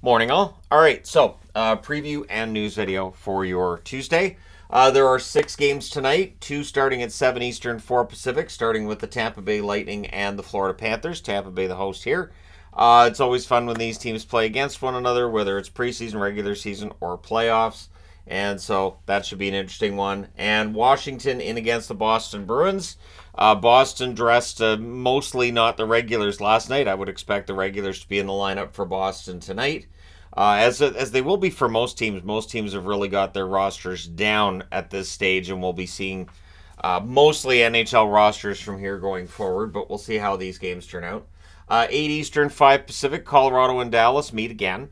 Morning, all. All right, so preview and news video for your Tuesday. There are 6 games tonight, 2 starting at 7 Eastern, 4 Pacific, starting with the Tampa Bay Lightning and the Florida Panthers. Tampa Bay, the host here. It's always fun when these teams play against one another, whether it's preseason, regular season, or playoffs. And so that should be an interesting one. And Washington in against the Boston Bruins. Boston dressed mostly not the regulars last night. I would expect the regulars to be in the lineup for Boston tonight. As they will be for most teams. Most teams have really got their rosters down at this stage, and we'll be seeing mostly NHL rosters from here going forward, but we'll see how these games turn out. 8 Eastern, 5 Pacific, Colorado and Dallas meet again.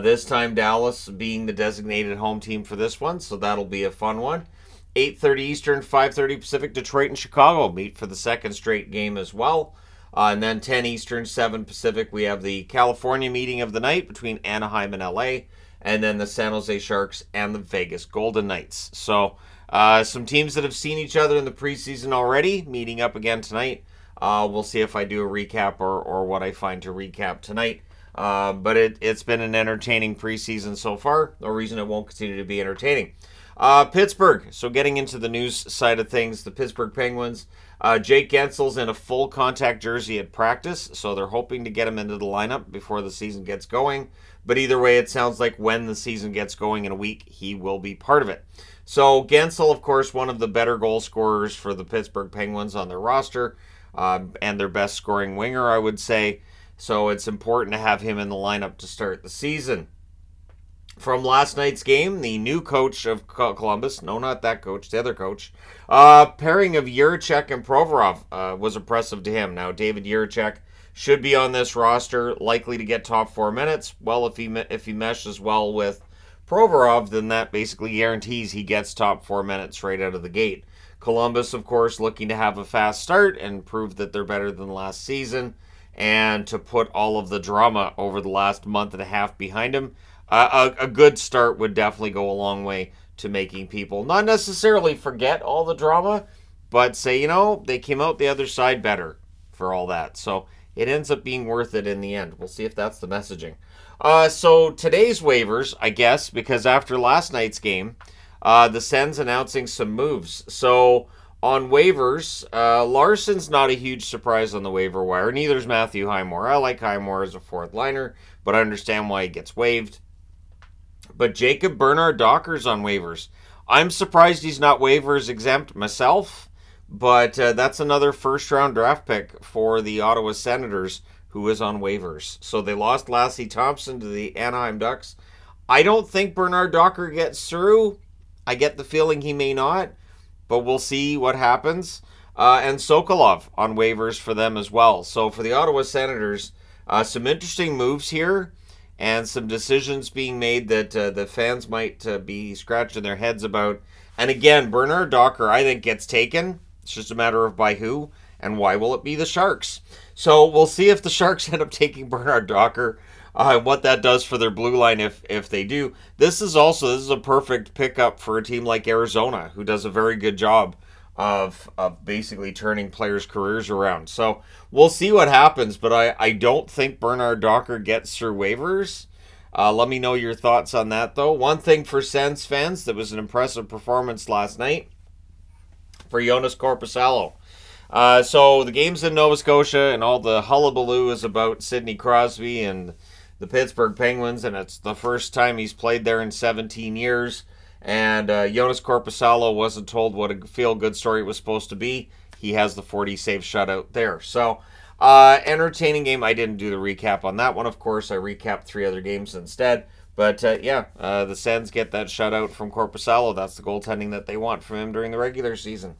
This time Dallas being the designated home team for this one, so that'll be a fun one. 8:30 Eastern, 5:30 Pacific, Detroit and Chicago meet for the second straight game as well. And then 10 Eastern, 7 Pacific, we have the California meeting of the night between Anaheim and LA, and then the San Jose Sharks and the Vegas Golden Knights. So some teams that have seen each other in the preseason already meeting up again tonight. We'll see if I do a recap or what I find to recap tonight. But it's been an entertaining preseason so far. No reason it won't continue to be entertaining. Pittsburgh. So getting into the news side of things, the Pittsburgh Penguins. Jake Guentzel's in a full contact jersey at practice, so they're hoping to get him into the lineup before the season gets going. But either way, it sounds like when the season gets going in a week, he will be part of it. So Guentzel, of course, one of the better goal scorers for the Pittsburgh Penguins on their roster, and their best scoring winger, I would say. So it's important to have him in the lineup to start the season. From last night's game, the new coach of Columbus, no, not that coach, the other coach, pairing of Yurich and Provorov was impressive to him. Now, David Yurich should be on this roster, likely to get top 4 minutes. Well, if he meshes well with Provorov, then that basically guarantees he gets top 4 minutes right out of the gate. Columbus, of course, looking to have a fast start and prove that they're better than last season, and to put all of the drama over the last month and a half behind him. A good start would definitely go a long way to making people not necessarily forget all the drama, but say, they came out the other side better for all that. So it ends up being worth it in the end. We'll see if that's the messaging. So today's waivers, I guess, because after last night's game, the Sens announcing some moves. So on waivers, Larson's not a huge surprise on the waiver wire. Neither is Matthew Highmore. I like Highmore as a fourth liner, but I understand why he gets waived. But Jacob Bernard-Docker's on waivers. I'm surprised he's not waivers exempt myself, but that's another first-round draft pick for the Ottawa Senators who is on waivers. So they lost Lassie Thompson to the Anaheim Ducks. I don't think Bernard-Docker gets through. I get the feeling he may not, but we'll see what happens. And Sokolov on waivers for them as well. So for the Ottawa Senators, some interesting moves here, and some decisions being made that the fans might be scratching their heads about. And again, Bernard-Docker, I think, gets taken. It's just a matter of by who, and why will it be the Sharks? So we'll see if the Sharks end up taking Bernard-Docker, what that does for their blue line if they do. This is a perfect pickup for a team like Arizona, who does a very good job of basically turning players' careers around. So we'll see what happens, but I don't think Bernard-Docker gets through waivers. Let me know your thoughts on that, though. One thing for Sens fans, that was an impressive performance last night for Joonas Korpisalo. So the game's in Nova Scotia, and all the hullabaloo is about Sidney Crosby and the Pittsburgh Penguins, and it's the first time he's played there in 17 years. And Joonas Korpisalo wasn't told what a feel-good story it was supposed to be. He has the 40-save shutout there. So, entertaining game. I didn't do the recap on that one, of course. I recapped 3 other games instead. But, the Sens get that shutout from Korpisalo. That's the goaltending that they want from him during the regular season.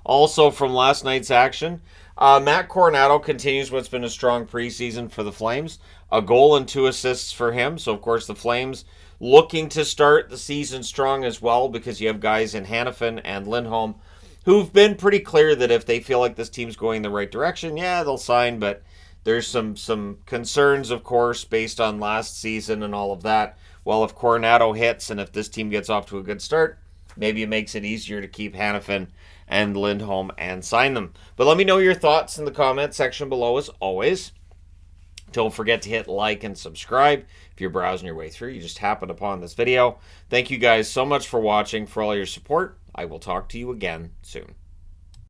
Also, from last night's action, Matt Coronato continues what's been a strong preseason for the Flames. A goal and 2 assists for him. So, of course, the Flames looking to start the season strong as well, because you have guys in Hanifin and Lindholm who've been pretty clear that if they feel like this team's going in the right direction, they'll sign. But there's some concerns, of course, based on last season and all of that. Well, if Coronato hits and if this team gets off to a good start, maybe it makes it easier to keep Hanifin and Lindholm and sign them. But let me know your thoughts in the comment section below, as always. Don't forget to hit like and subscribe if you're browsing your way through. You just happened upon this video. Thank you guys so much for watching, for all your support. I will talk to you again soon.